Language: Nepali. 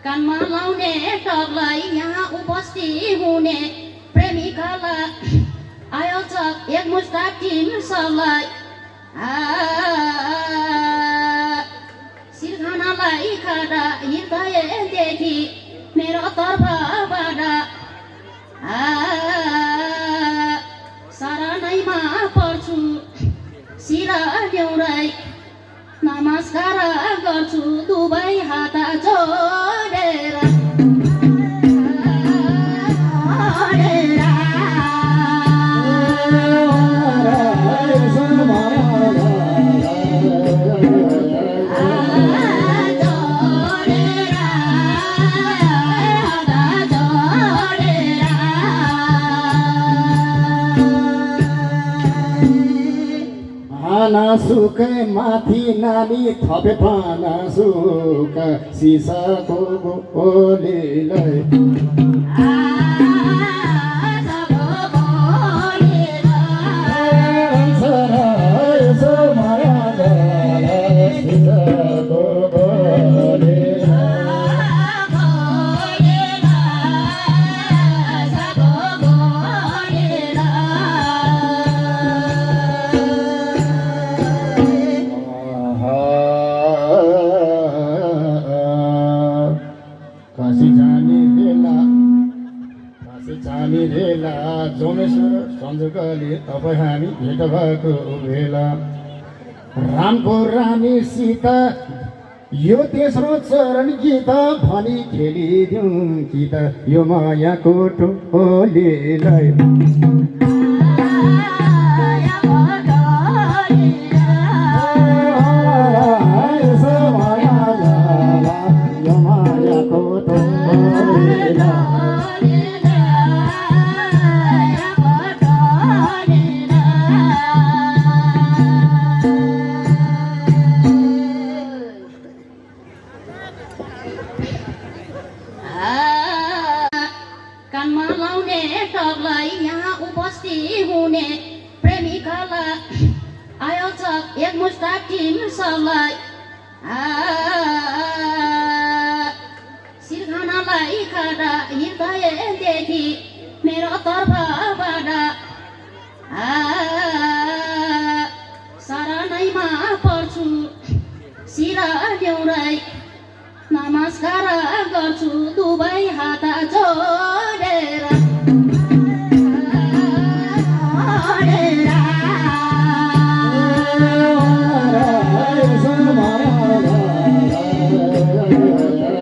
कानमा लाउने टकलाई यहाँ उपस्थित हुने प्रेमिकालाई आयोजक एक मुस्ताक टिम सबलाई सिरखानालाई खाँदा हृदयदेखि मेरो तर्फबाट शरणैमा पर्छु शिर ल्याउदै नमस्कार गर्छु दुवै हात जोडेर सुक माथि नानी थपे पाना सुक सिसाको गोलीलाई संजोगले अब हामी भेट भएको बेला रामको रानी सीता यो तेस्रो चरण गीत भनी खेलिदिउँ गीत यो मायाको टोलीलाई कानमा लाउने टकलाई यहाँ उपस्थित हुने प्रेमिकालाई आयोजक एक मुस्ताक टिम सबलाई सिरखानालाई खाँदा हृदयदेखि मेरो तर्फबाट शरणैमा पर्छु शिर ल्याउदै नमस्कार गर्छु दुवै हात जोडेर